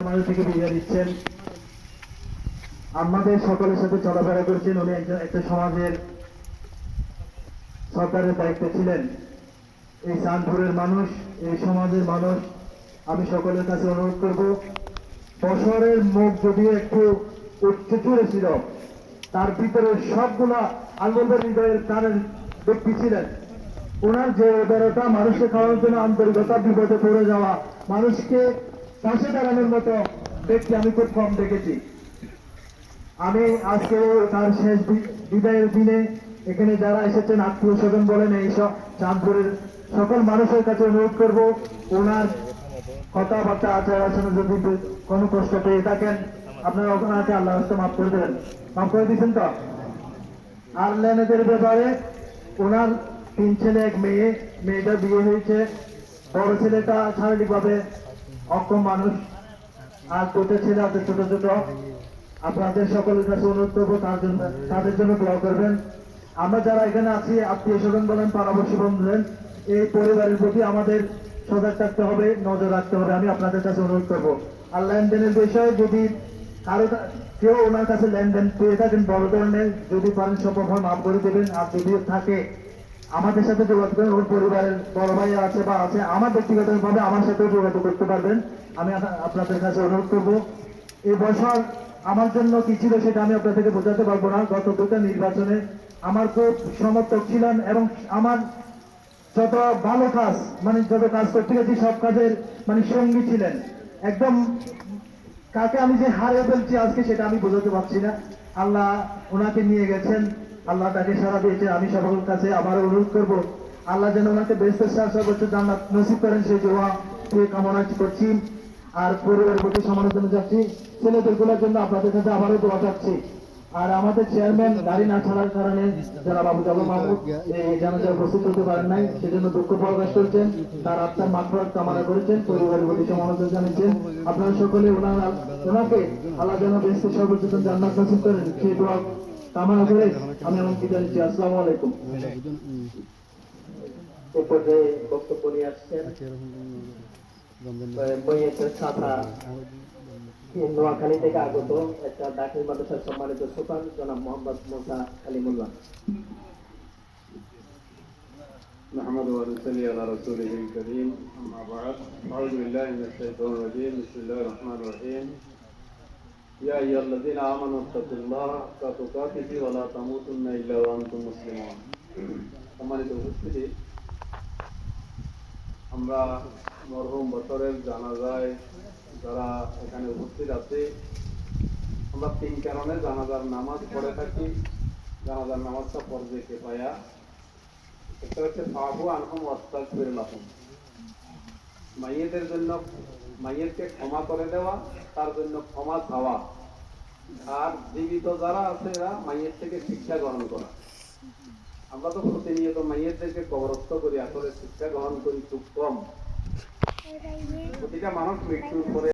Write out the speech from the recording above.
সমাজ থেকে বিদায় দিচ্ছেন। আমাদের সকলের সাথে চলাফেরা করছেন। উনি একটা সমাজের সরকারের দায়িত্বে ছিলেন। এই চাঁদপুরের মানুষ, এই সমাজের মানুষ, আমি সকলের কাছে অনুরোধ করব, বছরের মুখ যদিও একটু উচ্চচূড়ে ছিল, তার ভিতরে সবগুলা আল্লাহর হৃদয়ের প্রাণের ব্যক্তি ছিলেন। ওনার যে উদারতা, মানুষকে খাওয়ার জন্য আন্তরিকতা, বিপদে পড়ে যাওয়া, মানুষকে পাশে দাঁড়ানোর মতো ব্যক্তি আমি খুব কম দেখেছি। আমি আজকে তার শেষ বিদায়ের দিনে এখানে যারা এসেছেন, আত্মীয় স্বজন বলেন, এই সব চাঁদপুরের সকল মানুষের কাছে অনুরোধ করব, ওনার কথাবার্তা আচার আচরণে যদি কোনো কষ্ট পেয়ে থাকেন, আপনারা ওখানে আল্লাহ মাফ করে দেবেন। মাফ করে দিচ্ছেন তো? আর লেনেদের ব্যাপারে, ওনার 3 ছেলে 1 মেয়ে, মেয়েটার বিয়ে হয়েছে, বড় ছেলেটা শারীরিকভাবে অক্ষম মানুষ, আর 2টা ছেলে আছে ছোট ছোট। আপনাদের সকলের কাছে অনুরোধ করবো তাদের জন্য দোয়া করবেন। আমরা যারা এখানে আছি, আত্মীয় স্বজন বলেন, পাড়াবর্ষী বন্ধুদের, এই পরিবারের প্রতি আমাদের সজাগ থাকতে হবে, নজর রাখতে হবে। আমি আপনাদের কাছে অনুরোধ করবো। আর লেনদেনের বিষয়ে যদি কারো কেউ ওনার কাছে লেনদেন পেয়ে থাকেন বড় ধরনের, যদি পারেন সম্ভব হয় মাফ করে দেবেন। আর যদি থাকে, আমাদের সাথে যোগাযোগ করেন। ওর পরিবারের বড় ভাই আছে বা আছে, আমার ব্যক্তিগতভাবে আমার সাথেও যোগাযোগ করতে পারবেন। আমি আপনাদের কাছে অনুরোধ করবো। এই বছর আমার জন্য কি ছিল সেটা আমি আপনাদেরকে বোঝাতে পারবো না। গত 2টা নির্বাচনে আমার খুব সমর্থক ছিলেন এবং আমার যত ভালো কাজ, মানে যত কাজ করতে গেছি সব কাজের সঙ্গী ছিলেন। একদম কাকে আমি যে হারিয়ে ফেলছি আজকে, সেটা আমি বোঝাতে পারছি না। আল্লাহ ওনাকে নিয়ে গেছেন, আল্লাহ তাকে সারা দিয়েছে। আমি সকলের কাছে আবার অনুরোধ করব, আল্লাহ যেন ওনাকে বেহেশতের সর্বোচ্চ জান্নাত নসিব করেন, সেই দোয়া কামনা করছি। আর পরিবারের প্রতি সমালোচনা যাচ্ছি, ছেলেদের গুলোর জন্য আপনাদের কাছে আবারও দোয়া চাচ্ছি। আর আমাদের চেয়ারম্যান গাড়ি না ছাড়ার কারণে যারা বাবু জাবু মাহমুদ জানাজা উপস্থিত হতে পারেন নাই, সেজন্য দুঃখ প্রকাশ করেছেন, তার আত্মার মাগফিরাত কামনা করেছেন, পরিবারের প্রতি সমালোচনা জানিয়েছেন। আপনারা সকলে ওনাকে আল্লাহ যেন বেহেশতের সর্বোচ্চ জান্নাত নসিব করেন, সেই দোয়া কামনা করে আমি আমার বিদায় নিচ্ছি। আসসালামু আলাইকুম। উপরে বক্তব্য নিয়ে আসছেন নোয়াখালী থেকে আগত একটা দাখিল মাদ্রাসার সম্মানিত সুলতান জনাব মোহাম্মদ মুসা কালিমুল্লাহ। نحمده ونصلي على رسوله الكريم أما بعد أعوذ بالله من الشيطان الرجيم بسم الله الرحمن الرحيم يا أيها الذين آمنوا اتقوا الله حق تقاته ولا تموتن إلا وأنتم مسلمون। সম্মানিত উপস্থিতি, আমরা মরহুম বছরের জানাজায় যারা এখানে উপস্থিত আছে, আমরা 3 কারণে জানাজার নামাজ পড়ে থাকি। জানাজার নামাজটা ফরজে কিফায়া। একটা হচ্ছে ফাবু আনহুম ওয়াস্তাগফির লাহুম, মাইয়েতের জন্য মাইয়েতকে ক্ষমা করে দেওয়া, তার জন্য ক্ষমা চাওয়া। আর জীবিত যারা আছে এরা মাইয়েত থেকে শিক্ষা গ্রহণ করা। আমরা তো প্রতিনিয়ত মাইয়েতদেরকে কবরস্থ করি, আসলে শিক্ষা গ্রহণ করি খুব কম। প্রতিটা মানুষ মৃত্যুর পরে